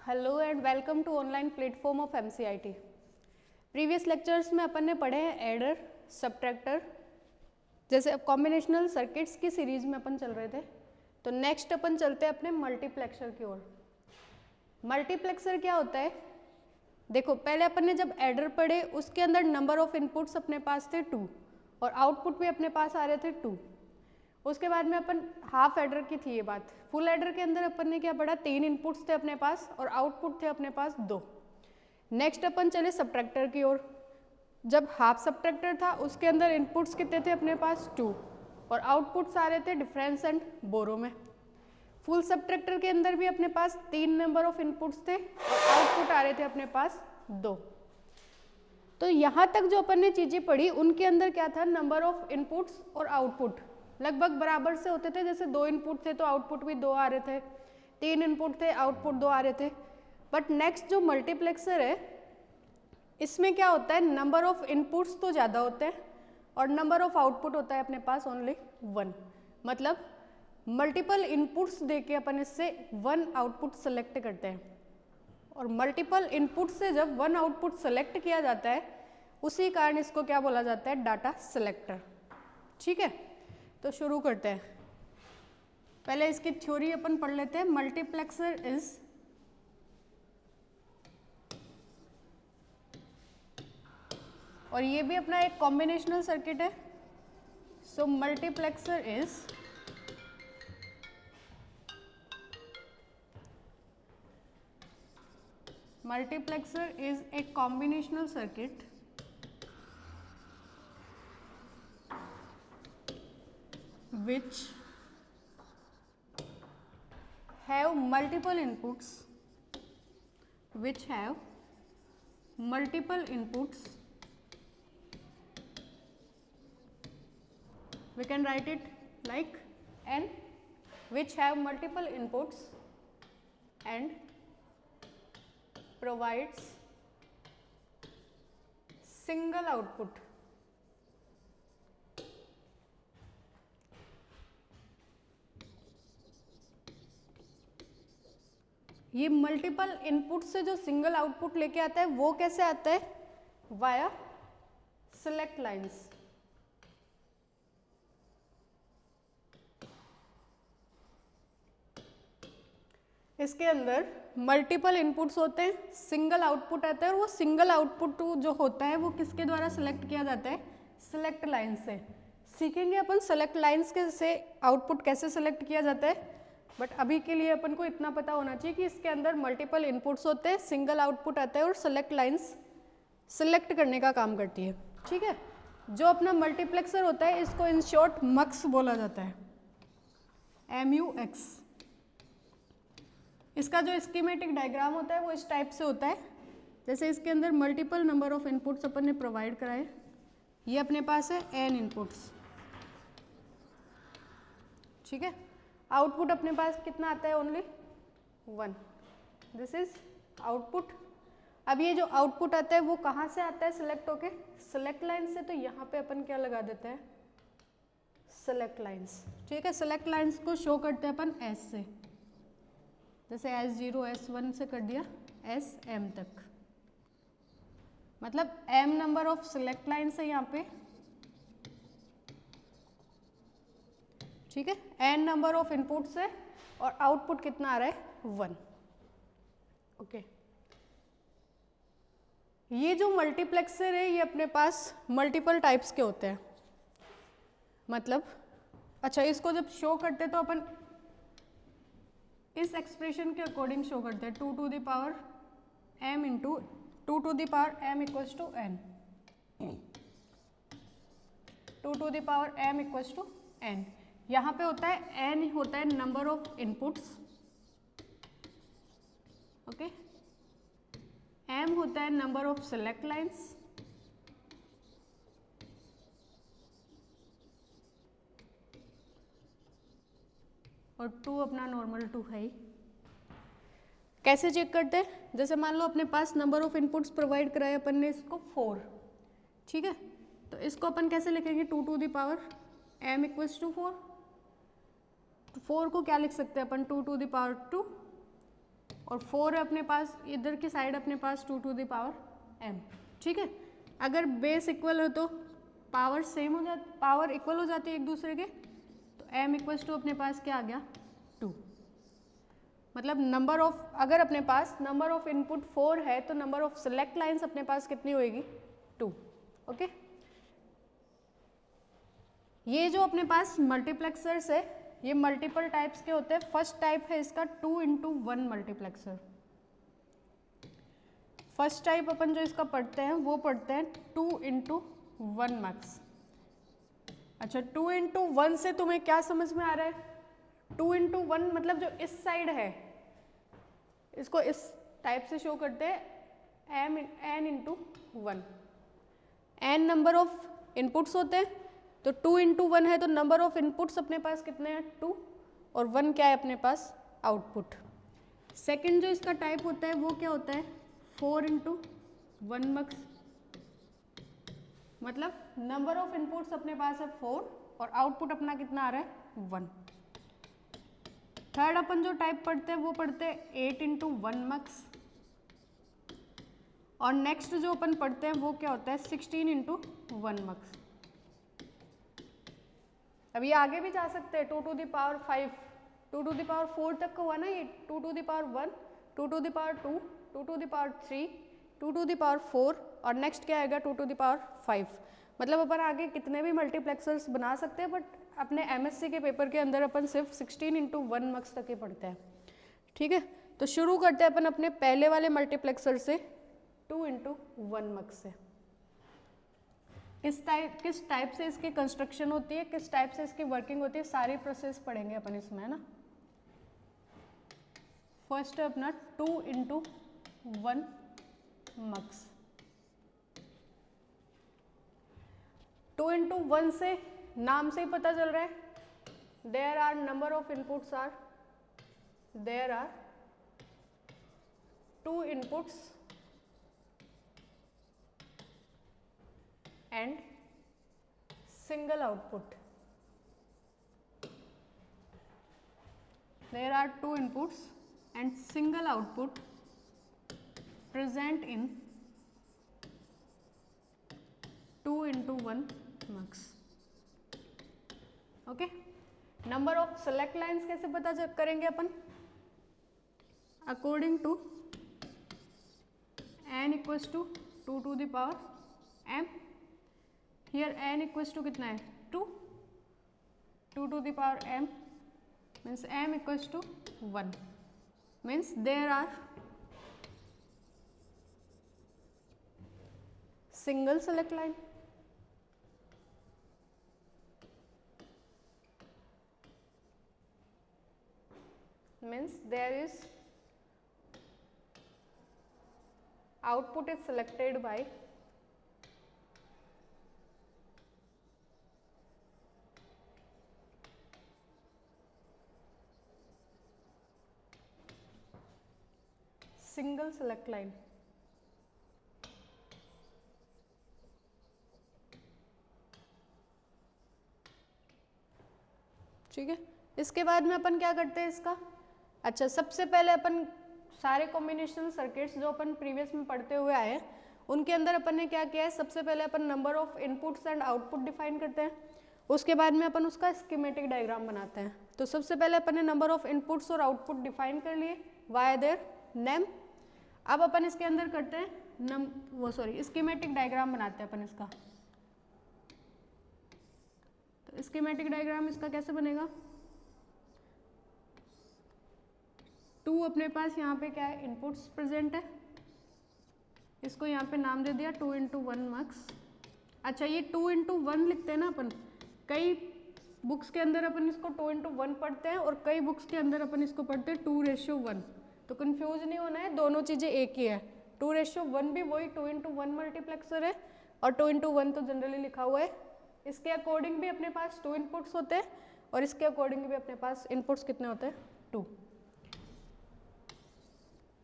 Hello and welcome to online platform of MCIT. Previous lectures में अपन ने पढ़े हैं एडर, सब्ट्रैक्टर, जैसे अब कॉम्बिनेशनल सर्किट्स की सीरीज में अपन चल रहे थे। तो नेक्स्ट अपन चलते हैं अपने मल्टीप्लेक्सर की ओर। मल्टीप्लेक्सर क्या होता है? देखो, पहले अपन ने जब एडर पढ़े उसके अंदर नंबर ऑफ इनपुट्स अपने पास थे 2 और आउटपुट भी अपने पास आ रहे थे 2। उसके बाद में अपन हाफ एडर की थी ये बात। फुल एडर के अंदर अपन ने क्या पढ़ा? 3 इनपुट्स थे अपने पास और आउटपुट थे अपने पास 2। नेक्स्ट अपन चले सब्ट्रैक्टर की ओर। जब हाफ सब्ट्रैक्टर था उसके अंदर इनपुट्स कितने थे अपने पास? 2 और आउटपुट्स आ रहे थे डिफरेंस एंड बोरो में। फुल सब्ट्रैक्टर के अंदर भी अपने पास 3 नंबर ऑफ इनपुट्स थे और आउटपुट आ रहे थे अपने पास 2। तो यहाँ तक जो अपन ने चीज़ें पढ़ी उनके अंदर क्या था? नंबर ऑफ इनपुट्स और आउटपुट लगभग बराबर से होते थे। जैसे 2 इनपुट थे तो आउटपुट भी 2 आ रहे थे, 3 इनपुट थे आउटपुट 2 आ रहे थे। बट नेक्स्ट जो मल्टीप्लेक्सर है इसमें क्या होता है? नंबर ऑफ इनपुट्स तो ज़्यादा होते हैं और नंबर ऑफ आउटपुट होता है अपने पास ओनली 1। मतलब मल्टीपल इनपुट्स देके अपन इससे 1 आउटपुट सेलेक्ट करते हैं और मल्टीपल इनपुट से जब 1 आउटपुट सेलेक्ट किया जाता है उसी कारण इसको क्या बोला जाता है? Data selector. ठीक है, तो शुरू करते हैं। पहले इसकी थ्योरी अपन पढ़ लेते हैं। मल्टीप्लेक्सर इज और ये भी अपना एक कॉम्बिनेशनल सर्किट है। So multiplexer is a combinational circuit which have multiple inputs we can write it like n, which have multiple inputs and provides single output. ये मल्टीपल इनपुट से जो सिंगल आउटपुट लेके आता है वो कैसे आता है? Via select lines. इसके अंदर मल्टीपल इनपुट्स होते हैं, सिंगल आउटपुट आता है और वो सिंगल आउटपुट जो होता है वो किसके द्वारा सिलेक्ट किया जाता है? सिलेक्ट लाइन से। सीखेंगे अपन सेलेक्ट लाइंस के से आउटपुट कैसे सिलेक्ट किया जाता है। बट अभी के लिए अपन को इतना पता होना चाहिए कि इसके अंदर मल्टीपल इनपुट्स होते हैं, सिंगल आउटपुट आता है और सेलेक्ट लाइंस सिलेक्ट करने का काम करती है। ठीक है, जो अपना मल्टीप्लेक्सर होता है इसको इन शॉर्ट मक्स बोला जाता है, MUX। इसका जो स्कीमेटिक डायग्राम होता है वो इस टाइप से होता है। जैसे इसके अंदर मल्टीपल नंबर ऑफ इनपुट्स अपन ने प्रोवाइड कराए, ये अपने पास है n इनपुट्स। ठीक है, आउटपुट अपने पास कितना आता है? ओनली 1। This is output. अब ये जो आउटपुट आता है वो कहाँ से आता है सिलेक्ट होके? सेलेक्ट लाइन से। तो यहाँ पे अपन क्या लगा देते हैं? Select lines. ठीक है, सेलेक्ट लाइंस को शो करते हैं अपन S से। जैसे S0 S1 से कर दिया SM तक, मतलब M number of select lines है यहाँ पे। ठीक है, n नंबर ऑफ इनपुट्स है और आउटपुट कितना आ रहा है? 1। ओके, ये जो मल्टीप्लेक्सर है ये अपने पास मल्टीपल टाइप्स के होते हैं। मतलब अच्छा, इसको जब शो करते तो अपन इस एक्सप्रेशन के अकॉर्डिंग शो करते हैं, 2 to the power m into 2 to the power m equals to n, 2 to the power m equals to n। यहाँ पे होता है n होता है number of inputs, okay, m होता है नंबर ऑफ सेलेक्ट लाइंस और 2 अपना नॉर्मल 2 है ही। कैसे चेक करते हैं? जैसे मान लो अपने पास नंबर ऑफ इनपुट्स प्रोवाइड कराए अपन ने इसको 4। ठीक है, तो इसको अपन कैसे लिखेंगे? 2 to the power m equals to 4। तो 4 को क्या लिख सकते हैं अपन? 2 to the power 2 और 4 है अपने पास, इधर की साइड अपने पास 2 टू द पावर m। ठीक है, अगर बेस इक्वल हो तो पावर सेम हो जाती, पावर इक्वल हो जाती है एक दूसरे के, तो m इक्वल्स टू अपने पास क्या आ गया 2। मतलब नंबर ऑफ, अगर अपने पास नंबर ऑफ इनपुट 4 है तो नंबर ऑफ सिलेक्ट लाइंस अपने पास कितनी होएगी 2। ओके, ये जो अपने पास मल्टीप्लेक्सर्स है ये मल्टीपल टाइप्स के होते हैं। फर्स्ट टाइप है इसका 2x1 मल्टीप्लेक्सर। फर्स्ट टाइप अपन जो इसका पढ़ते हैं वो पढ़ते हैं 2x1 मैक्स। अच्छा, 2x1 से तुम्हें क्या समझ में आ रहा है? 2x1 मतलब जो इस साइड है इसको इस टाइप से शो करते हैं n×1। n number of inputs होते हैं, तो 2x1 है तो नंबर ऑफ इनपुट्स अपने पास कितने हैं 2, और 1 क्या है अपने पास आउटपुट। सेकंड जो इसका टाइप होता है वो क्या होता है 4x1 मैक्स। मतलब नंबर ऑफ इनपुट्स अपने पास है 4 और आउटपुट अपना कितना आ रहा है 1। थर्ड अपन जो टाइप पढ़ते हैं वो पढ़ते हैं 8x1 मैक्स। और नेक्स्ट जो अपन पढ़ते हैं वो क्या होता है 16x1 मैक्स। अब ये आगे भी जा सकते हैं 2 to the power 5, 2 to the power 4 तक का हुआ ना ये, 2 to the power 1, 2 to the power 2, 2 to the power 3, 2 to the power 4 और नेक्स्ट क्या आएगा 2 टू द पावर 5। मतलब अपन आगे कितने भी मल्टीप्लेक्सर्स बना सकते हैं, बट अपने एमएससी के पेपर के अंदर अपन सिर्फ 16x1 मैक्स तक ही पढ़ते हैं। ठीक है, तो शुरू करते हैं अपन अपने पहले वाले मल्टीप्लेक्सर से 2x1 मैक्स से। किस टाइप से इसकी कंस्ट्रक्शन होती है, किस टाइप से इसकी वर्किंग होती है, सारी प्रोसेस पढ़ेंगे अपन इसमें, है ना। फर्स्ट है अपना 2x1 मैक्स। 2x1 से नाम से ही पता चल रहा है there are number of inputs are, there are 2 inputs and single output. There are 2 inputs and single output present in 2x1 mux. Okay, number of select lines कैसे पता करेंगे अपन? According to n equals to 2 to the power m। Here n equals to कितना है 2, 2 to the power m means m equals to 1 means there are single select line। means there is output is selected by single select line। ठीक है, इसके बाद में अपन क्या करते हैं इसका? अच्छा, सबसे पहले अपन सारे कॉम्बिनेशनल सर्किट्स जो अपन प्रीवियस में पढ़ते हुए आए हैं उनके अंदर अपन ने क्या किया है, सबसे पहले अपन number of inputs and output define करते हैं। उसके बाद में अपन उसका स्कीमेटिक डायग्राम बनाते हैं। तो सबसे पहले अपन ने नंबर ऑफ इनपुट्स और आउटपुट डिफाइन कर लिए वाया देयर नेम। अब अपन इसके अंदर करते हैं स्कीमेटिक डायग्राम बनाते हैं अपन इसका। तो स्कीमेटिक डायग्राम इसका कैसे बनेगा? 2 अपने पास यहाँ पे क्या है इनपुट्स प्रेजेंट है, इसको यहाँ पे नाम दे दिया 2x1 मैक्स। अच्छा, ये 2x1 लिखते हैं ना अपन, कई बुक्स के अंदर अपन इसको 2x1 पढ़ते हैं और कई बुक्स के अंदर अपन इसको पढ़ते हैं 2:1। तो कंफ्यूज नहीं होना है, दोनों चीज़ें एक ही है। 2:1 भी वही 2x1 मल्टीप्लेक्सर है और 2x1 तो जनरली लिखा हुआ है। इसके अकॉर्डिंग भी अपने पास 2 इनपुट्स होते हैं और इसके अकॉर्डिंग भी अपने पास इनपुट्स कितने होते हैं 2।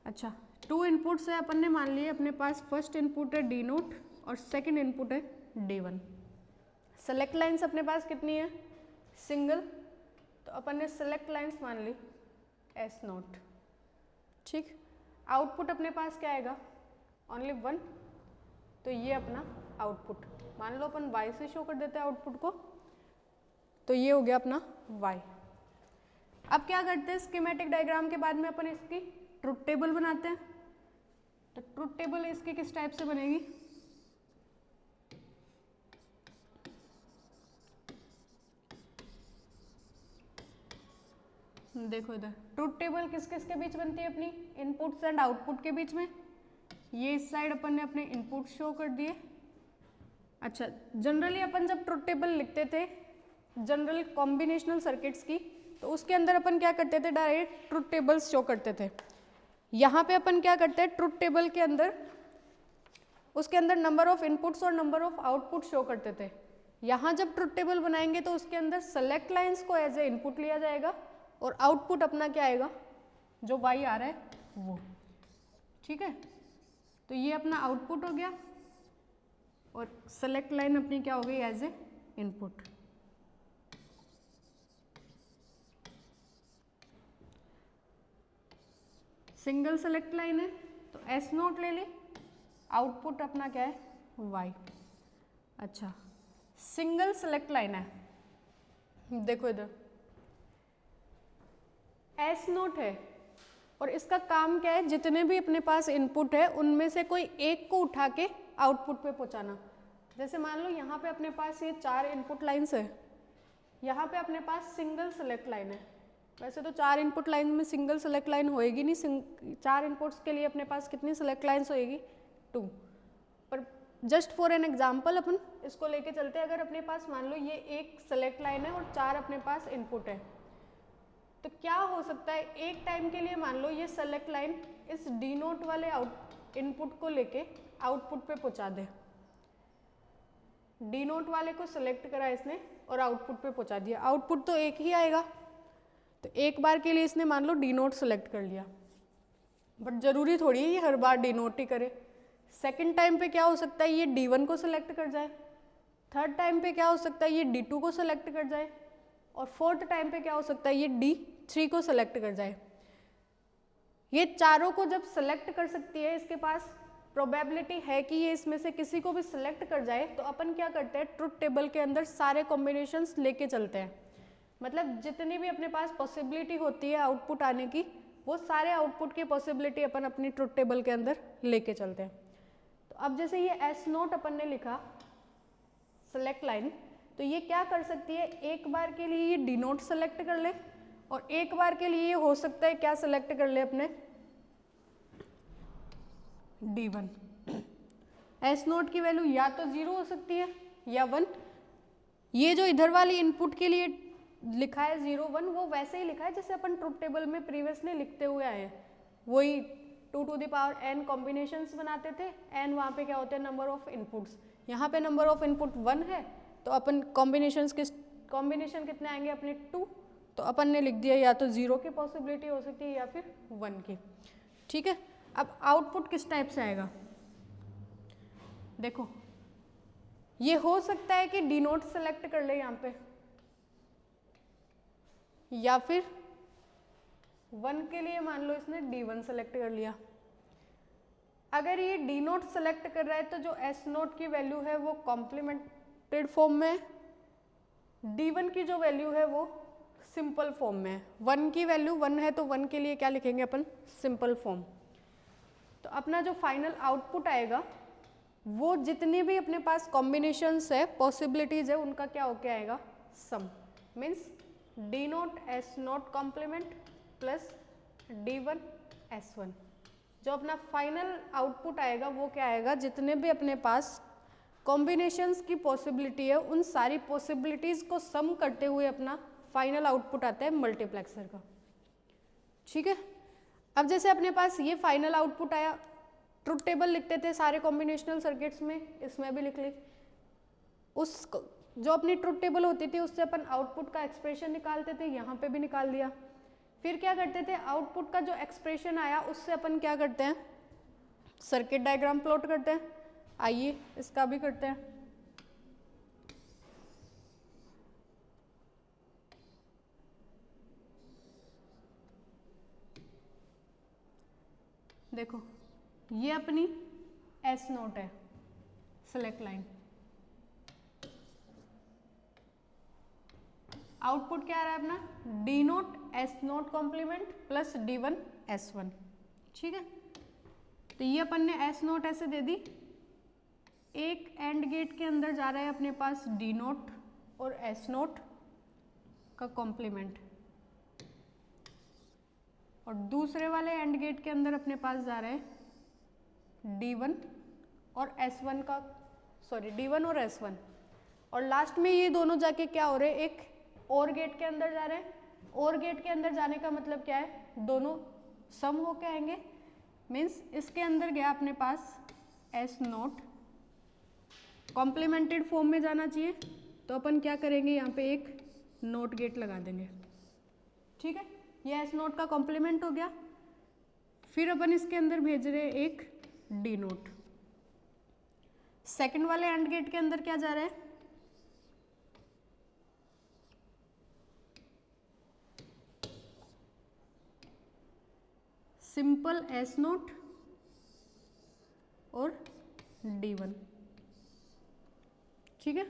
अच्छा, 2 इनपुट्स है अपन ने मान लिए अपने पास। फर्स्ट इनपुट है D0 और सेकंड इनपुट है D1। सेलेक्ट लाइंस अपने पास कितनी है सिंगल, तो अपन ने सेलेक्ट लाइंस मान ली S0। ठीक। आउटपुट अपने पास क्या आएगा, ओनली 1, तो ये अपना आउटपुट, मान लो अपन y से शो कर देते हैं आउटपुट को, तो ये हो गया अपना y। अब क्या करते हैं, स्कीमेटिक डायग्राम के बाद में अपन इसकी ट्रुथ टेबल बनाते हैं। तो ट्रुथ टेबल इसकी किस टाइप से बनेगी, देखो इधर ट्रुथ टेबल किस किस के बीच बनती है अपनी, इनपुट्स एंड आउटपुट के बीच में। ये इस साइड अपन ने अपने इनपुट शो कर दिए। अच्छा, जनरली अपन जब ट्रुथ टेबल लिखते थे जनरल कॉम्बिनेशनल सर्किट्स की, तो उसके अंदर अपन क्या करते थे, डायरेक्ट ट्रुथ टेबल्स शो करते थे। यहाँ पे अपन क्या करते हैं, ट्रुथ टेबल के अंदर उसके अंदर नंबर ऑफ इनपुट्स और नंबर ऑफ आउटपुट शो करते थे। यहाँ जब ट्रुथ टेबल बनाएंगे तो उसके अंदर सेलेक्ट लाइंस को एज ए इनपुट लिया जाएगा और आउटपुट अपना क्या आएगा, जो y आ रहा है वो। ठीक है, तो ये अपना आउटपुट हो गया और सेलेक्ट लाइन अपनी क्या हो गई, A's a input. Single select line है तो S नोट ले ली, आउटपुट अपना क्या है, y। अच्छा, सिंगल सेलेक्ट लाइन है, देखो इधर S नोट है और इसका काम क्या है, जितने भी अपने पास इनपुट है उनमें से कोई एक को उठा के आउटपुट पे पहुंचाना। जैसे मान लो यहाँ पे अपने पास ये 4 इनपुट लाइन्स है, यहाँ पे अपने पास सिंगल सेलेक्ट लाइन है। वैसे तो 4 इनपुट लाइन में सिंगल सेलेक्ट लाइन होएगी नहीं, 4 इनपुट्स के लिए अपने पास कितनी सेलेक्ट लाइन्स होएगी, 2। पर जस्ट फॉर एन एग्जाम्पल अपन इसको लेके चलते हैं। अगर अपने पास मान लो ये एक सेलेक्ट लाइन है और 4 अपने पास इनपुट है, तो क्या हो सकता है, एक टाइम के लिए मान लो ये सेलेक्ट लाइन इस डी नोट वाले इनपुट को लेके आउटपुट पे पहुंचा दे। डी नोट वाले को सेलेक्ट करा इसने और आउटपुट पे पहुंचा दिया, आउटपुट तो एक ही आएगा। तो एक बार के लिए इसने मान लो डी नोट सेलेक्ट कर लिया, बट जरूरी थोड़ी है ये हर बार डी नोट ही करे। सेकेंड टाइम पे क्या हो सकता है, ये D1 को सेलेक्ट कर जाए। थर्ड टाइम पे क्या हो सकता है, ये D2 को सेलेक्ट कर जाए। और फोर्थ टाइम पे क्या हो सकता है, ये D3 को सेलेक्ट कर जाए। ये चारों को जब सेलेक्ट कर सकती है, इसके पास प्रोबेबिलिटी है कि ये इसमें से किसी को भी सिलेक्ट कर जाए, तो अपन क्या करते हैं, ट्रुथ टेबल के अंदर सारे कॉम्बिनेशंस लेके चलते हैं। मतलब जितनी भी अपने पास पॉसिबिलिटी होती है आउटपुट आने की, वो सारे आउटपुट की पॉसिबिलिटी अपन अपनी ट्रुथ टेबल के अंदर लेके चलते हैं। तो अब जैसे ये S नोट अपन ने लिखा सेलेक्ट लाइन, तो ये क्या कर सकती है, एक बार के लिए ये डी नोट सेलेक्ट कर ले और एक बार के लिए ये हो सकता है क्या सेलेक्ट कर ले अपने D1। S नोट की वैल्यू या तो 0 हो सकती है या 1। ये जो इधर वाली इनपुट के लिए लिखा है 0 1, वो वैसे ही लिखा है जैसे अपन ट्रुथ टेबल में प्रीवियसली लिखते हुए आए हैं। वही 2 to the power n combinations बनाते थे, n वहाँ पे क्या होते हैं, नंबर ऑफ इनपुट्स। यहाँ पे नंबर ऑफ इनपुट 1 है, तो अपन कॉम्बिनेशन कितने आएंगे अपने 2, तो अपन ने लिख दिया या तो 0 की पॉसिबिलिटी हो सकती है या फिर 1 की। ठीक है, अब आउटपुट किस टाइप से आएगा, देखो ये हो सकता है कि डी नोट सेलेक्ट कर ले यहाँ पे, या फिर 1 के लिए मान लो इसने D1 सेलेक्ट कर लिया। अगर ये डी नोट सेलेक्ट कर रहा है तो जो S नोट की वैल्यू है वो कॉम्प्लीमेंटेड फॉर्म में है, D1 की जो वैल्यू है वो सिंपल फॉर्म में है। 1 की वैल्यू 1 है तो 1 के लिए क्या लिखेंगे अपन, सिंपल फॉर्म। तो अपना जो फाइनल आउटपुट आएगा वो जितनी भी अपने पास कॉम्बिनेशंस है, पॉसिबिलिटीज है, उनका क्या होके आएगा, sum. Means d not S not complement plus D1 S1। जो अपना फाइनल आउटपुट आएगा वो क्या आएगा, जितने भी अपने पास कॉम्बिनेशंस की पॉसिबिलिटी है उन सारी पॉसिबिलिटीज़ को सम करते हुए अपना फाइनल आउटपुट आता है मल्टीप्लेक्सर का। ठीक है, अब जैसे अपने पास ये फाइनल आउटपुट आया, ट्रुथ टेबल लिखते थे सारे कॉम्बिनेशनल सर्किट्स में, इसमें भी लिख ली। उस जो अपनी ट्रुथ टेबल होती थी उससे अपन आउटपुट का एक्सप्रेशन निकालते थे, यहाँ पे भी निकाल दिया। फिर क्या करते थे, आउटपुट का जो एक्सप्रेशन आया उससे अपन क्या करते हैं, सर्किट डायग्राम प्लॉट करते हैं। आइए इसका भी करते हैं। देखो ये अपनी एस नोट है, सेलेक्ट लाइन। आउटपुट क्या आ रहा है अपना, D not S not complement plus D1 S1, ठीक है। तो ये अपन ने एस नोट ऐसे दे दी, एक एंड गेट के अंदर जा रहा है अपने पास डी नोट और एस नोट का कॉम्प्लीमेंट, और दूसरे वाले एंड गेट के अंदर अपने पास जा रहा है D1 और S1 का, सॉरी D1 और S1, और लास्ट में ये दोनों जाके क्या हो रहे हैं, एक और गेट के अंदर जा रहे हैं। और गेट के अंदर जाने का मतलब क्या है, दोनों सम होके आएंगे, मीन्स इसके अंदर गया अपने पास एस नोट, कॉम्प्लीमेंटेड फॉर्म में जाना चाहिए, तो अपन क्या करेंगे, यहाँ पे एक नोट गेट लगा देंगे, ठीक है। ये एस नोट का कॉम्प्लीमेंट हो गया। फिर अपन इसके अंदर भेज रहे हैं एक डी नोट। सेकंड वाले एंड गेट के अंदर क्या जा रहा है, सिंपल एस नोट और D1, ठीक है।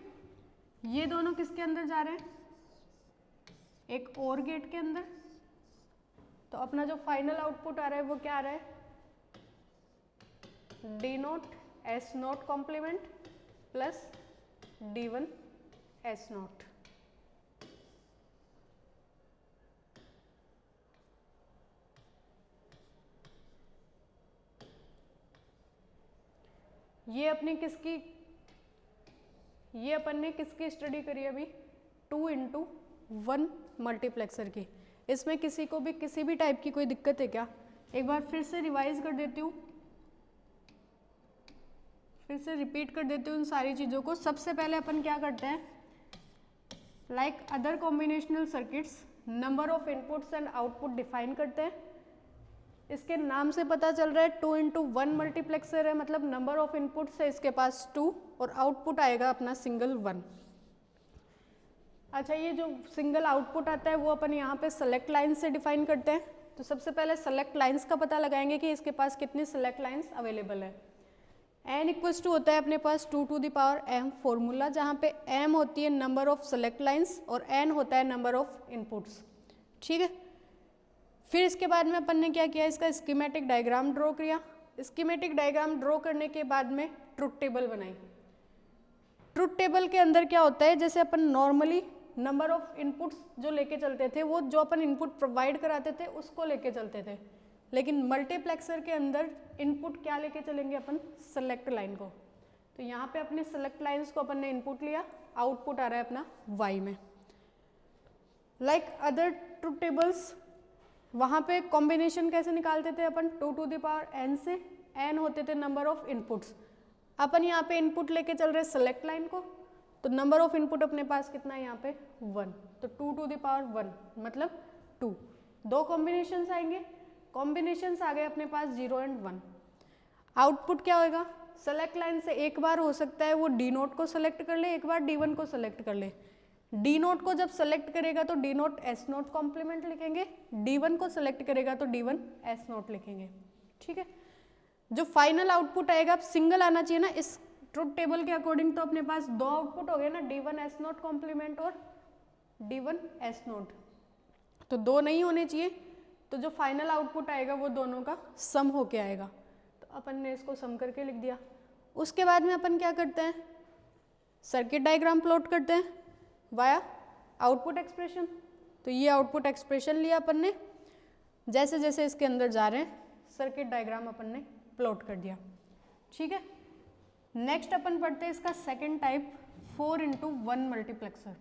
ये दोनों किसके अंदर जा रहे हैं, एक और गेट के अंदर। तो अपना जो फाइनल आउटपुट आ रहा है वो क्या आ रहा है, D not S not complement plus D1 S not. ये अपनी किसकी, ये अपन ने किसकी स्टडी करी अभी, 2x1 मल्टीप्लेक्सर की। इसमें किसी को भी किसी भी टाइप की कोई दिक्कत है क्या, एक बार फिर से रिवाइज कर देती हूँ, फिर से रिपीट कर देती हूँ उन सारी चीज़ों को। सबसे पहले अपन क्या करते हैं, like other combinational circuits, number of inputs and output define करते हैं। इसके नाम से पता चल रहा है 2x1 मल्टीप्लेक्सर है, मतलब नंबर ऑफ इनपुट्स है इसके पास 2 और आउटपुट आएगा अपना सिंगल 1। अच्छा, ये जो सिंगल आउटपुट आता है वो अपन यहाँ पे सेलेक्ट लाइन से डिफाइन करते हैं। तो सबसे पहले सेलेक्ट लाइंस का पता लगाएंगे कि इसके पास कितनी सेलेक्ट लाइंस अवेलेबल है। n इक्वल्स टू होता है अपने पास 2 to the power m formula, जहाँ पे m होती है नंबर ऑफ सेलेक्ट लाइंस और n होता है नंबर ऑफ इनपुट्स, ठीक है। फिर इसके बाद में अपन ने क्या किया, इसका स्कीमेटिक डायग्राम ड्रॉ किया। स्कीमेटिक डायग्राम ड्रॉ करने के बाद में ट्रुथ टेबल बनाई। ट्रुथ टेबल के अंदर क्या होता है, जैसे अपन नॉर्मली नंबर ऑफ इनपुट्स जो लेके चलते थे, वो जो अपन इनपुट प्रोवाइड कराते थे उसको लेके चलते थे, लेकिन मल्टीप्लेक्सर के अंदर इनपुट क्या लेके चलेंगे अपन, सेलेक्ट लाइन को। तो यहाँ पे अपने सेलेक्ट लाइंस को अपन ने इनपुट लिया, आउटपुट आ रहा है अपना y में। लाइक अदर ट्रुथ टेबल्स, वहाँ पे कॉम्बिनेशन कैसे निकालते थे अपन, 2 टू द पावर n से, n होते थे नंबर ऑफ इनपुट्स। अपन यहाँ पे इनपुट लेके चल रहे सेलेक्ट लाइन को, तो नंबर ऑफ इनपुट अपने पास कितना है यहाँ पे 1, तो 2 टू द पावर 1 मतलब 2। दो कॉम्बिनेशंस आएंगे, कॉम्बिनेशंस आ गए अपने पास 0 और 1। आउटपुट क्या होएगा, सेलेक्ट लाइन से एक बार हो सकता है वो डी नोट को सेलेक्ट कर ले, एक बार D1 को सेलेक्ट कर ले। डी नोट को जब सेलेक्ट करेगा तो D not S not complement लिखेंगे, D1 को सेलेक्ट करेगा तो D1 एस नोट लिखेंगे, ठीक है। जो फाइनल आउटपुट आएगा, अब सिंगल आना चाहिए ना इस ट्रुथ टेबल के अकॉर्डिंग, तो अपने पास दो आउटपुट हो गए ना, D1 एस नोट कॉम्प्लीमेंट और D1 एस नोट, तो दो नहीं होने चाहिए। तो जो फाइनल आउटपुट आएगा वो दोनों का सम होके आएगा, तो अपन ने इसको सम करके लिख दिया। उसके बाद में अपन क्या करते हैं, सर्किट डायग्राम प्लॉट करते हैं वाया आउटपुट एक्सप्रेशन। तो ये आउटपुट एक्सप्रेशन लिया अपन ने, जैसे जैसे इसके अंदर जा रहे हैं सर्किट डायग्राम अपन ने प्लॉट कर दिया, ठीक है। नेक्स्ट अपन पढ़ते हैं इसका second type, 4x1 multiplexer.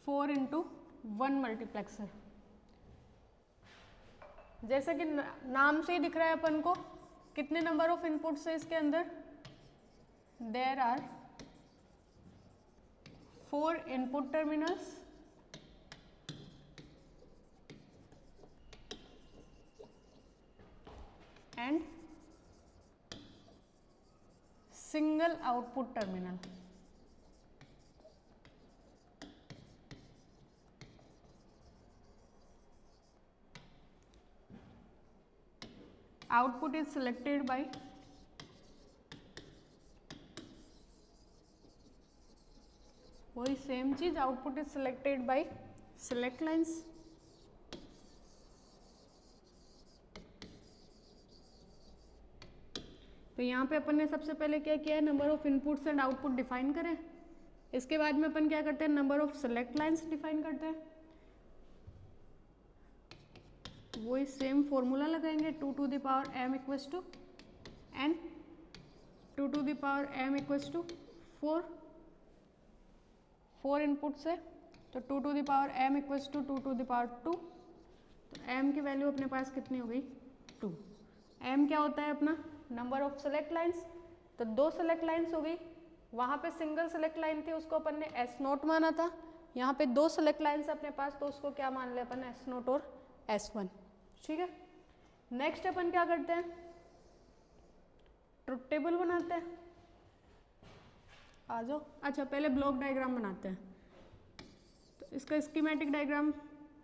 Four into one multiplexer, जैसे कि नाम से ही दिख रहा है अपन को, कितने नंबर ऑफ इनपुट्स है इसके अंदर, there are 4 input terminals and single output terminal. Output is selected by वही सेम चीज, output is selected by select lines. तो यहाँ पे अपन ने सबसे पहले क्या किया है, number of inputs and output define करें। इसके बाद में अपन क्या करते हैं, number of select lines define करते हैं। वही सेम फॉर्मूला लगाएंगे, 2 to the power m equals to n, 2 to the power m equals to 4 inputs है, तो 2 to the power m equals to 2 to the power 2। तो m की value अपने पास कितनी हो गई, 2। m क्या होता है अपना, नंबर ऑफ सेलेक्ट लाइन्स, तो 2 सेलेक्ट लाइन्स हो गई। वहाँ पे सिंगल सेलेक्ट लाइन थी, उसको अपन ने एस नोट माना था। यहाँ पे 2 सेलेक्ट लाइन्स अपने पास, तो उसको क्या मान लिया अपन, एस नोट और S1। ठीक है, नेक्स्ट अपन क्या करते हैं, ट्रुथ टेबल बनाते हैं। आ जाओ, अच्छा पहले ब्लॉक डायग्राम बनाते हैं। तो इसका स्कीमेटिक डायग्राम,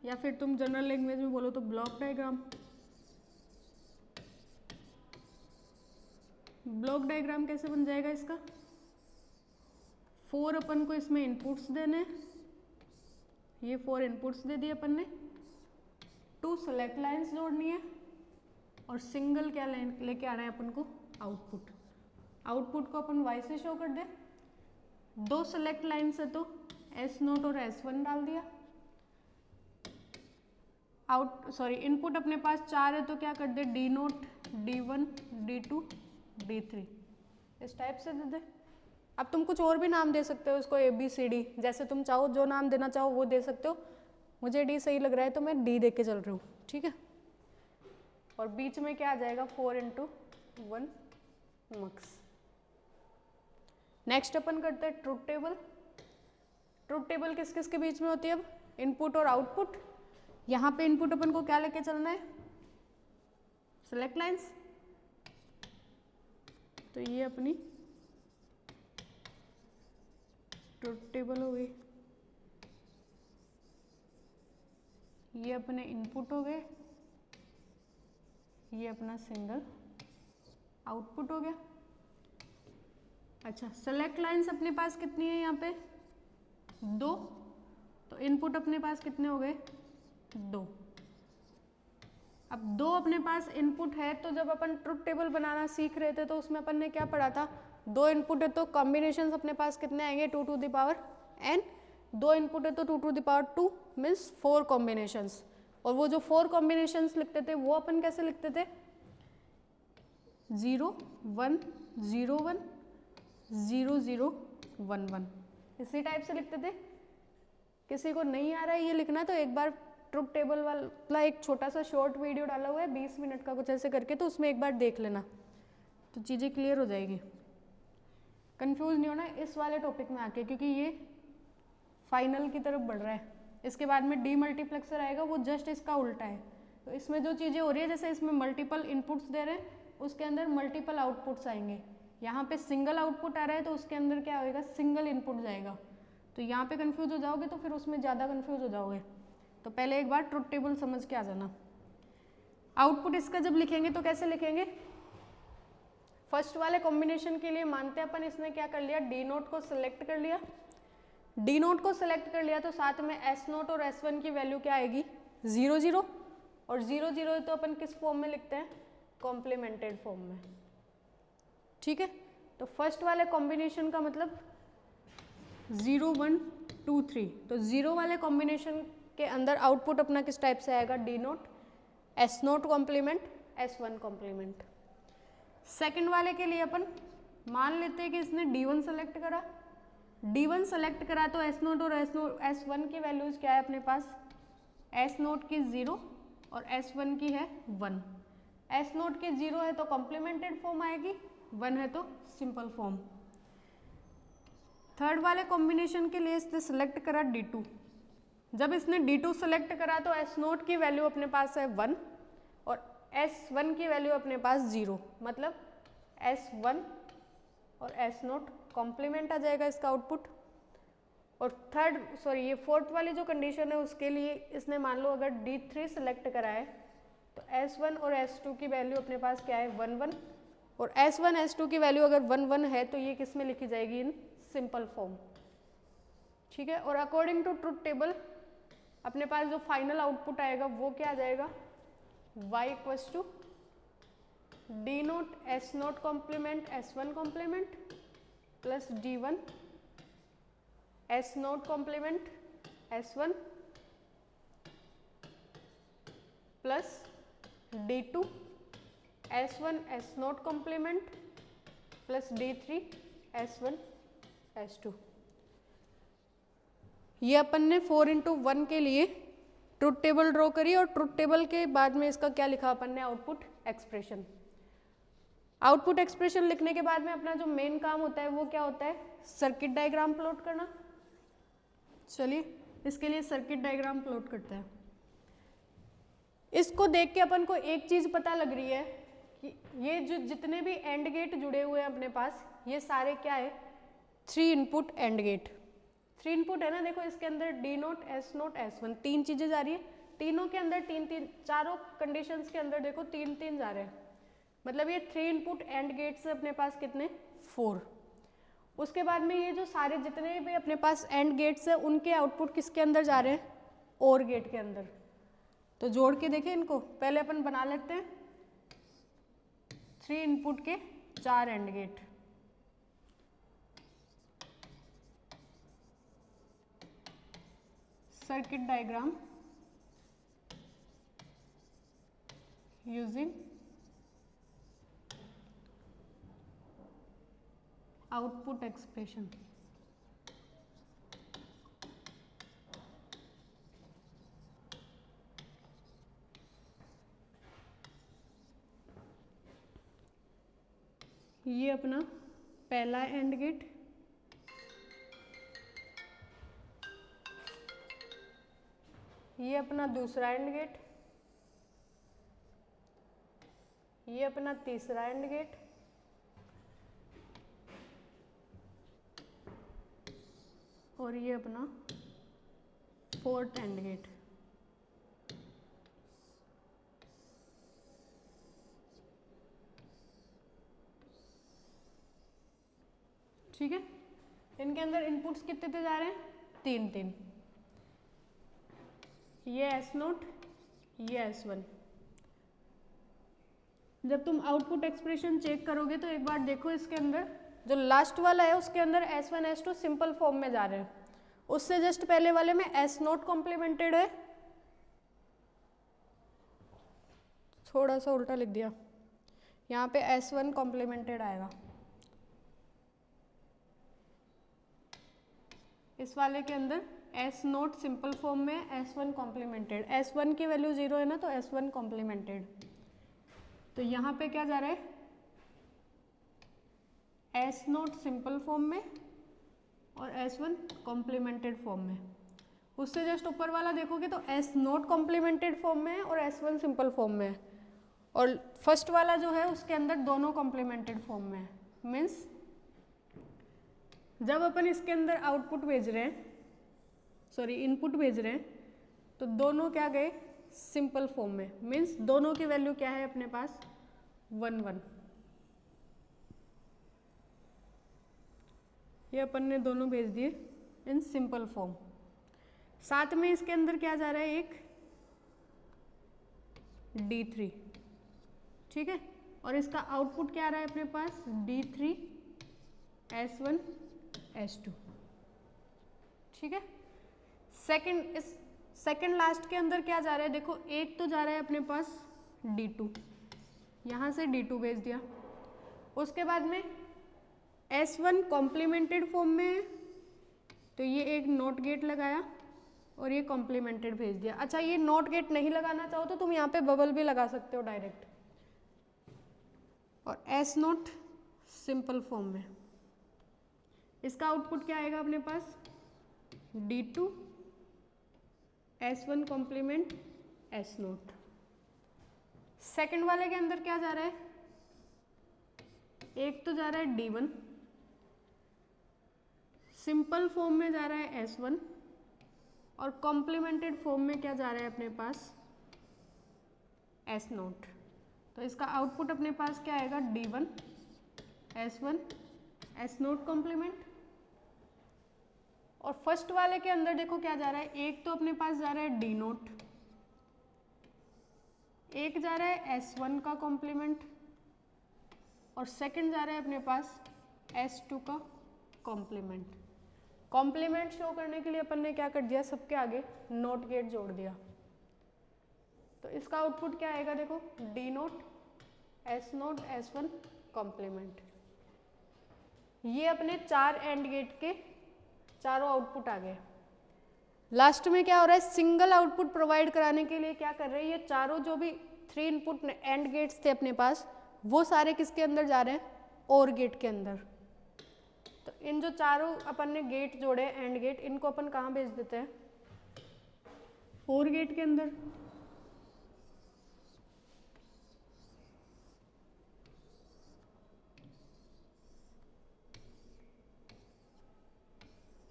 या फिर तुम जनरल लैंग्वेज में बोलो तो ब्लॉक डायग्राम। ब्लॉक डायग्राम कैसे बन जाएगा इसका, 4 अपन को इसमें इनपुट्स देने, ये 4 इनपुट्स दे दिए अपन ने, 2 सेलेक्ट लाइन्स जोड़नी है, और सिंगल क्या लेके आना है अपन को, आउटपुट। आउटपुट को अपन y से शो कर दे। 2 सेलेक्ट लाइन्स है तो S नोट और S1 डाल दिया। इनपुट अपने पास 4 है तो क्या कर दे, D note, D1, D2, D3, इस टाइप से दे दे। अब तुम कुछ और भी नाम दे सकते हो इसको, ABCD, जैसे तुम चाहो, जो नाम देना चाहो वो दे सकते हो। मुझे D सही लग रहा है तो मैं D दे के चल रही हूँ, ठीक है। और बीच में क्या आ जाएगा, 4 into 1 मक्स। नेक्स्ट अपन करते हैं ट्रुथ टेबल। ट्रुथ टेबल किस किस के बीच में होती है, अब इनपुट और आउटपुट। यहाँ पे इनपुट अपन को क्या लेके चलना है, सेलेक्ट लाइन्स, तो ये अपनी ट्रुथ टेबल हो गई। ये अपने इनपुट हो गए, ये अपना सिंगल आउटपुट हो गया। अच्छा, सेलेक्ट लाइन्स अपने पास कितनी है यहाँ पे, 2, तो इनपुट अपने पास कितने हो गए, 2। अब 2 अपने पास इनपुट है, तो जब अपन ट्रुथ टेबल बनाना सीख रहे थे तो उसमें अपन ने क्या पढ़ा था, 2 इनपुट है तो कॉम्बिनेशंस अपने पास कितने आएंगे, 2 to the power n। 2 input है तो 2 to the power 2 means 4 combinations. और वो जो 4 कॉम्बिनेशंस लिखते थे वो अपन कैसे लिखते थे, 0 1 0 1 0 0 1 1, इसी टाइप से लिखते थे। किसी को नहीं आ रहा है ये लिखना, तो एक बार ट्रुथ टेबल वाला एक छोटा सा शॉर्ट वीडियो डाला हुआ है 20 मिनट का कुछ ऐसे करके, तो उसमें एक बार देख लेना, तो चीज़ें क्लियर हो जाएगी। कंफ्यूज नहीं होना इस वाले टॉपिक में आके, क्योंकि ये फाइनल की तरफ बढ़ रहा है। इसके बाद में डीमल्टीप्लेक्सर आएगा, वो जस्ट इसका उल्टा है। तो इसमें जो चीज़ें हो रही है, जैसे इसमें मल्टीपल इनपुट्स दे रहे हैं, उसके अंदर मल्टीपल आउटपुट्स आएंगे। यहाँ पे सिंगल आउटपुट आ रहा है तो उसके अंदर क्या होएगा, सिंगल इनपुट जाएगा। तो यहाँ पे कंफ्यूज हो जाओगे तो फिर उसमें ज़्यादा कंफ्यूज हो जाओगे। तो पहले एक बार ट्रुथ टेबल समझ के आ जाना। आउटपुट इसका जब लिखेंगे तो कैसे लिखेंगे, फर्स्ट वाले कॉम्बिनेशन के लिए मानते हैं अपन, इसने क्या कर लिया, डी नोट को सिलेक्ट कर लिया। डी नोट को सिलेक्ट कर लिया तो साथ में एस नोट और S1 की वैल्यू क्या आएगी, 0 0, और 0 0 तो अपन किस फॉर्म में लिखते हैं, कॉम्प्लीमेंटेड फॉर्म में। ठीक है, तो फर्स्ट वाले कॉम्बिनेशन का मतलब 0 1 2 3, तो 0 वाले कॉम्बिनेशन के अंदर आउटपुट अपना किस टाइप से आएगा, D not, S not complement, S1 complement. Second वाले के लिए अपन मान लेते हैं कि इसने D1 सेलेक्ट करा। D1 सेलेक्ट करा तो S नोट और S1 की वैल्यूज क्या है अपने पास, S नोट की 0 और S1 की है 1। S नोट की 0 है तो कॉम्प्लीमेंटेड फॉर्म आएगी, 1 है तो सिंपल फॉर्म। थर्ड वाले कॉम्बिनेशन के लिए इसने सेलेक्ट करा D2। जब इसने D2 सेलेक्ट करा तो S नोट की वैल्यू अपने पास है 1 और S1 की वैल्यू अपने पास 0, मतलब S1 और एस नोट कॉम्प्लीमेंट आ जाएगा इसका आउटपुट। और ये फोर्थ वाली जो कंडीशन है उसके लिए इसने मान लो अगर D3 सेलेक्ट करा है तो S1 और S2 की वैल्यू अपने पास क्या है 1 1, और S1 S2 की वैल्यू अगर 1 1 है तो ये किस में लिखी जाएगी, इन सिंपल फॉर्म। ठीक है, और अकॉर्डिंग टू ट्रुथ टेबल अपने पास जो फाइनल आउटपुट आएगा वो क्या आ जाएगा, y equals to D not S not complement S1 complement plus D1 S not complement S1 plus D2 S1 S not complement plus D3 S1 S2। ये अपन ने 4 into 1 के लिए ट्रुथ टेबल ड्रॉ करी, और ट्रुथ टेबल के बाद में इसका क्या लिखा अपन ने, आउटपुट एक्सप्रेशन। आउटपुट एक्सप्रेशन लिखने के बाद में अपना जो मेन काम होता है वो क्या होता है, सर्किट डायग्राम प्लॉट करना। चलिए इसके लिए सर्किट डायग्राम प्लॉट करते हैं। इसको देख के अपन को एक चीज पता लग रही है कि ये जो जितने भी एंड गेट जुड़े हुए हैं अपने पास, ये सारे क्या है, 3 इनपुट एंड गेट। 3 इनपुट है ना, देखो इसके अंदर D not S note S1 तीन चीजें जा रही है, तीनों के अंदर चारों कंडीशंस के अंदर देखो 3 3 जा रहे हैं, मतलब ये 3 इनपुट एंड गेट से अपने पास कितने, 4। उसके बाद में ये जो सारे जितने भी अपने पास एंड गेट्स है उनके आउटपुट किसके अंदर जा रहे हैं, और गेट के अंदर। तो जोड़ के देखें इनको, पहले अपन बना लेते हैं 3 इनपुट के 4 and gate. Circuit diagram using output expression. ये अपना पहला एंड गेट, ये अपना दूसरा एंड गेट, ये अपना तीसरा एंड गेट, और ये अपना 4th एंड गेट। ठीक है, इनके अंदर इनपुट्स कितने जा रहे हैं, 3 3। ये S नोट, ये S1। जब तुम आउटपुट एक्सप्रेशन चेक करोगे तो एक बार देखो इसके अंदर जो लास्ट वाला है उसके अंदर S1 S2 सिंपल फॉर्म में जा रहे हैं, उससे जस्ट पहले वाले में S नोट कॉम्प्लीमेंटेड है, थोड़ा सा उल्टा लिख दिया, यहाँ पे S1 कॉम्प्लीमेंटेड आएगा। इस वाले के अंदर S नोट सिंपल फॉर्म में, S1 कॉम्प्लीमेंटेड। S1 की वैल्यू 0 है ना तो S1 कॉम्प्लीमेंटेड। तो यहाँ पे क्या जा रहा है, S नोट सिंपल फॉर्म में और S1 कॉम्प्लीमेंटेड फॉर्म में। उससे जस्ट ऊपर वाला देखोगे तो S नोट कॉम्प्लीमेंटेड फॉर्म में है और S1 सिंपल फॉर्म में है, और फर्स्ट वाला जो है उसके अंदर दोनों कॉम्प्लीमेंटेड फॉर्म में है। मीन्स जब अपन इसके अंदर आउटपुट भेज रहे हैं, सॉरी इनपुट भेज रहे हैं, तो दोनों क्या गए, सिंपल फॉर्म में। मीन्स दोनों की वैल्यू क्या है अपने पास, 1 1। ये अपन ने दोनों भेज दिए इन सिंपल फॉर्म। साथ में इसके अंदर क्या जा रहा है, एक D3। ठीक है, और इसका आउटपुट क्या आ रहा है अपने पास, D3 S1 S2। ठीक है, सेकंड लास्ट के अंदर क्या जा रहा है, देखो एक तो जा रहा है अपने पास D2, यहाँ से D2 भेज दिया। उसके बाद में S1 कॉम्प्लीमेंटेड फॉर्म में है तो ये एक नॉट गेट लगाया और ये कॉम्प्लीमेंटेड भेज दिया। अच्छा, ये नॉट गेट नहीं लगाना चाहो तो तुम यहाँ पे बबल भी लगा सकते हो डायरेक्ट। और S नोट सिंपल फॉर्म में, इसका आउटपुट क्या आएगा अपने पास, D2 S1 complement S not. Second वाले के अंदर क्या जा रहा है, एक तो जा रहा है D1 सिंपल फॉर्म में जा रहा है S1 और कॉम्प्लीमेंटेड फॉर्म में क्या जा रहा है अपने पास S0। तो इसका आउटपुट अपने पास क्या आएगा D1 S1 S0 कॉम्प्लीमेंट। और फर्स्ट वाले के अंदर देखो क्या जा रहा है, एक तो अपने पास जा रहा है D0, एक जा रहा है S1 का कॉम्प्लीमेंट और सेकंड जा रहा है अपने पास S2 का कॉम्प्लीमेंट। कॉम्प्लीमेंट शो करने के लिए अपन ने क्या कर दिया, सबके आगे नोट गेट जोड़ दिया। तो इसका आउटपुट क्या आएगा देखो D0 S0 S1 कॉम्प्लीमेंट। ये अपने 4 एंड गेट के चारों आउटपुट आ गए। लास्ट में क्या हो रहा है, सिंगल आउटपुट प्रोवाइड कराने के लिए क्या कर रहे हैं, ये चारों जो भी 3 इनपुट एंड गेट्स थे अपने पास वो सारे किसके अंदर जा रहे हैं, और गेट के अंदर। तो इन जो चारों अपन ने गेट जोड़े एंड गेट, इनको अपन कहाँ भेज देते हैं, और गेट के अंदर।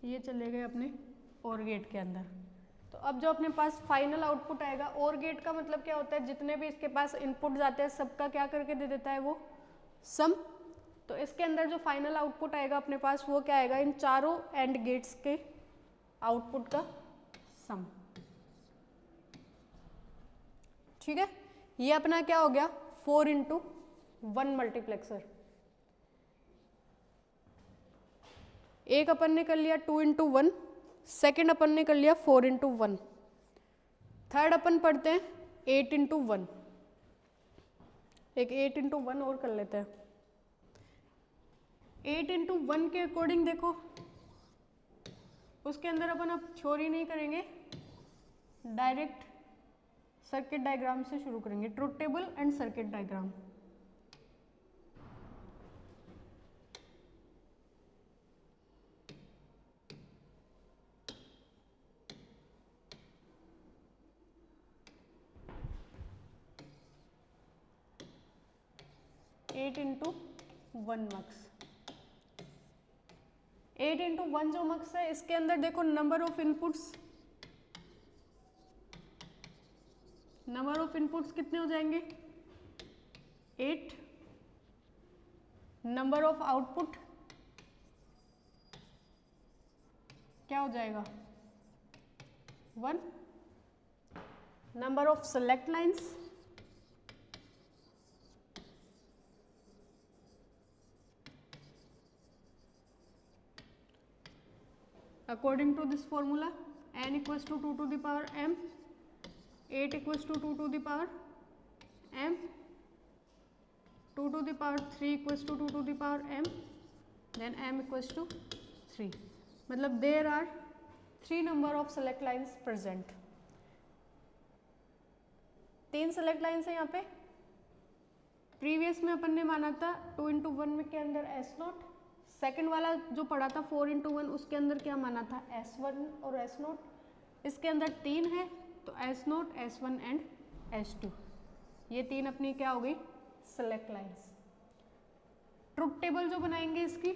ये चले गए अपने और गेट के अंदर। तो अब जो अपने पास फाइनल आउटपुट आएगा, और गेट का मतलब क्या होता है, जितने भी इसके पास इनपुट जाते हैं सबका क्या करके दे देता है वो सम। तो इसके अंदर जो फाइनल आउटपुट आएगा अपने पास वो क्या आएगा, इन चारों एंड गेट्स के आउटपुट का सम। ठीक है, ये अपना क्या हो गया 4x1 मल्टीप्लेक्सर। एक अपन ने कर लिया 2x1, सेकेंड अपन ने कर लिया 4x1, थर्ड अपन पढ़ते हैं 8x1। एक 8x1 और कर लेते हैं। 8x1 के अकॉर्डिंग देखो, उसके अंदर अपन अब थ्योरी नहीं करेंगे, डायरेक्ट सर्किट डायग्राम से शुरू करेंगे, truth table and circuit diagram. Eight into one mux, 8x1 जो मक्स है इसके अंदर देखो number of inputs, number of inputs कितने हो जाएंगे 8, नंबर ऑफ आउटपुट क्या हो जाएगा 1, number of select lines according to this formula n equals to 2 to the power m, 8 equals to 2 to the power m, 2 to the power 3 equals to 2 to the power m, then m equals to 3। मतलब there are 3 number of select lines present। 3 select lines है यहाँ पे। Previous में अपन ने माना था 2x1 में के अंदर S0, सेकेंड वाला जो पढ़ा था 4x1 उसके अंदर क्या माना था S1 और S0। इसके अंदर 3 है तो S0, S1 एंड S2, ये 3 अपनी क्या हो गई सेलेक्ट लाइंस। ट्रुथ टेबल जो बनाएंगे इसकी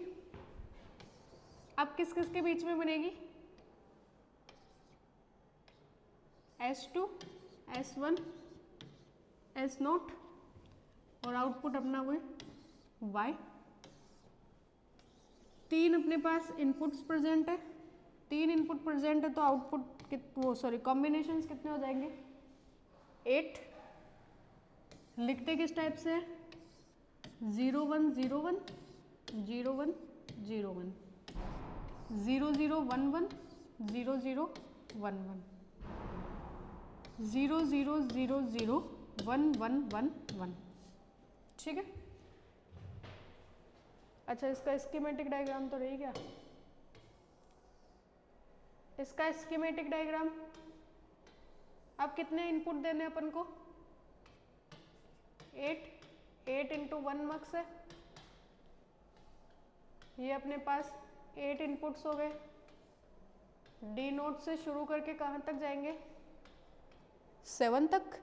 अब किस किस के बीच में बनेगी, S2, S1, S0 और आउटपुट अपना वो Y। 3 अपने पास इनपुट्स प्रेजेंट है, 3 इनपुट प्रेजेंट है तो आउटपुट वो सॉरी कॉम्बिनेशंस कितने हो जाएंगे 8। लिखते किस टाइप से 0 1 0 1 0 1 0 1 0 0 1 1 0 0 1 1 0 0 0 0 1 1 1 1। ठीक है, अच्छा इसका स्कीमेटिक डायग्राम तो रही क्या, इसका स्कीमेटिक डायग्राम अब कितने इनपुट देने अपन को 8 इंटू 1 मक्स है, ये अपने पास 8 इनपुट्स हो गए। D0 से शुरू करके कहाँ तक जाएंगे 7 तक।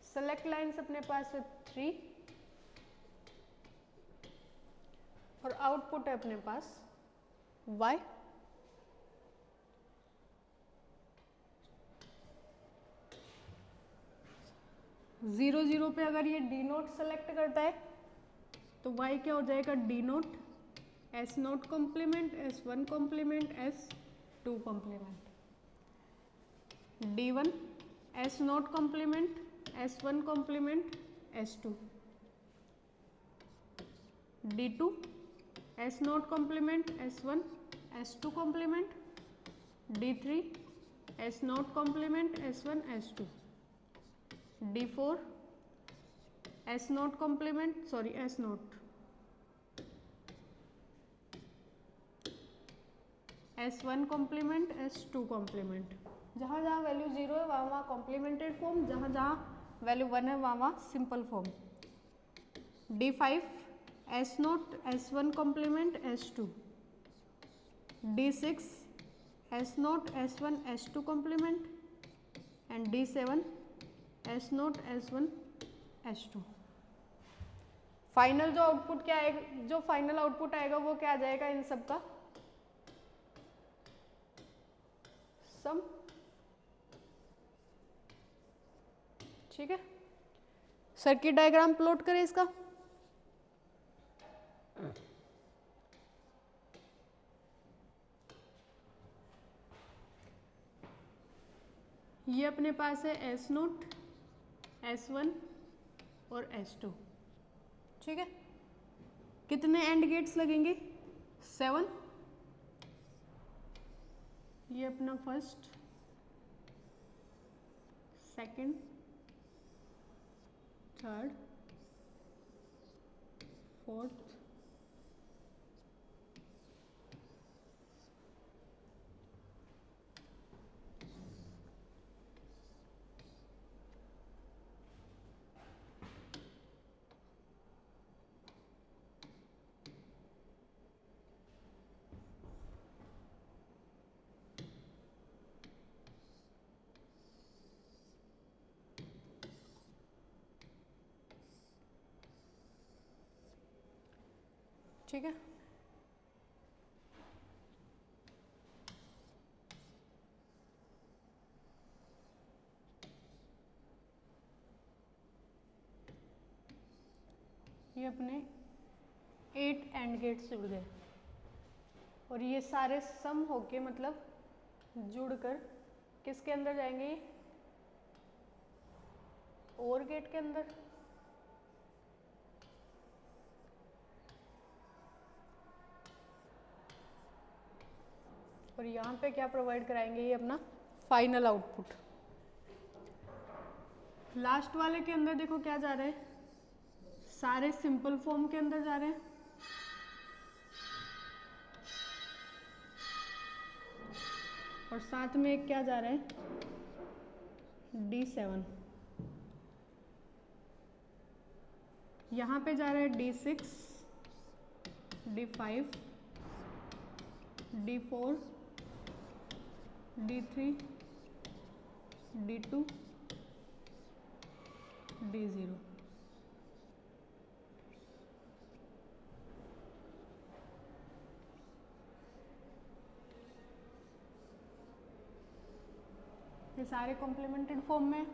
सेलेक्ट लाइन्स अपने पास है 3 और आउटपुट है अपने पास y, जीरो जीरो पे अगर ये डी नोट सेलेक्ट करता है तो y क्या हो जाएगा, D not S not complement S one complement S two complement, D one S not complement S one complement S two, D two S not complement S one S two complement, D three S not complement S one S two, D four S not complement sorry S not S one complement S two complement, जहाँ जहाँ value zero है वहाँ वहाँ complimented form, जहाँ जहाँ value one है वहाँ वहाँ simple form, D five S not S one complement S two, D six S not S one S two complement and D seven S not S one S two. Final जो output क्या आएगा, जो final output आएगा वो क्या आ जाएगा इन सब का सम। ठीक है, सर्किट डायग्राम प्लॉट करें इसका। ये अपने पास है एस नोट एस वन और एस टू। ठीक है, कितने एंड गेट्स लगेंगे, 7। ये अपना फर्स्ट, सेकंड, थर्ड, फोर्थ, ठीक है। ये अपने 8 एंड गेट्स जुड़ गए और ये सारे सम होके मतलब जुड़कर किसके अंदर जाएंगे, और गेट के अंदर। और यहाँ पे क्या प्रोवाइड कराएंगे, ये अपना फाइनल आउटपुट। लास्ट वाले के अंदर देखो क्या जा रहा है, सारे सिंपल फॉर्म के अंदर जा रहे हैं। और साथ में एक क्या जा रहा है, D7। यहाँ पे जा रहा है D6, D5, D4, D3, D2, D0। ये सारे कॉम्प्लीमेंटेड फॉर्म में।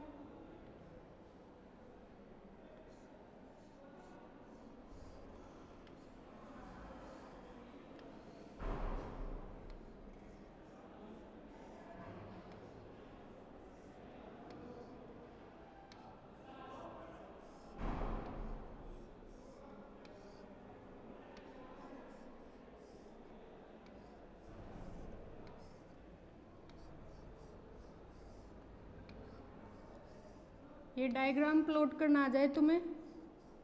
ये डायग्राम प्लॉट करना आ जाए तुम्हें,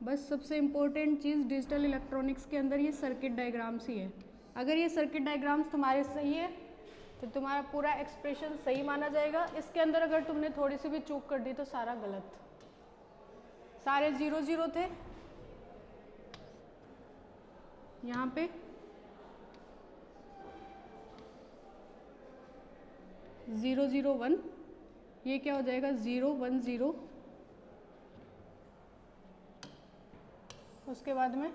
बस सबसे इम्पोर्टेंट चीज़ डिजिटल इलेक्ट्रॉनिक्स के अंदर ये सर्किट डायग्राम्स ही है। अगर ये सर्किट डायग्राम्स तुम्हारे सही है तो तुम्हारा पूरा एक्सप्रेशन सही माना जाएगा। इसके अंदर अगर तुमने थोड़ी सी भी चूक कर दी तो सारा गलत। सारे 0 0 थे, यहाँ पे 0 0 1, ये क्या हो जाएगा 0 1 0, उसके बाद में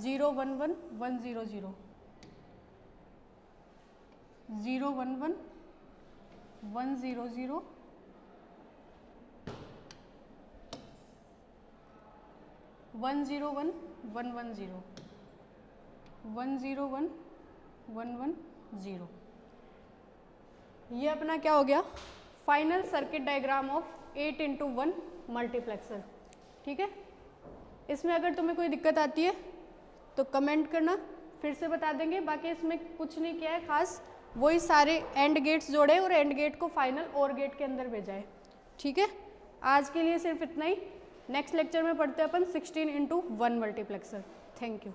0 1 1 1 0 0, 0 1 1 1 0 0 1 0 1 1 1 0 1 0 1 1 1 0। ये अपना क्या हो गया, final circuit diagram of 8x1 multiplexer. ठीक है, इसमें अगर तुम्हें कोई दिक्कत आती है तो कमेंट करना, फिर से बता देंगे। बाकी इसमें कुछ नहीं किया है खास, वही सारे एंड गेट्स जोड़े और एंड गेट को फाइनल और गेट के अंदर भेजा है। ठीक है, आज के लिए सिर्फ इतना ही। नेक्स्ट लेक्चर में पढ़ते हैं अपन 16x1 मल्टीप्लेक्सर। Thank you.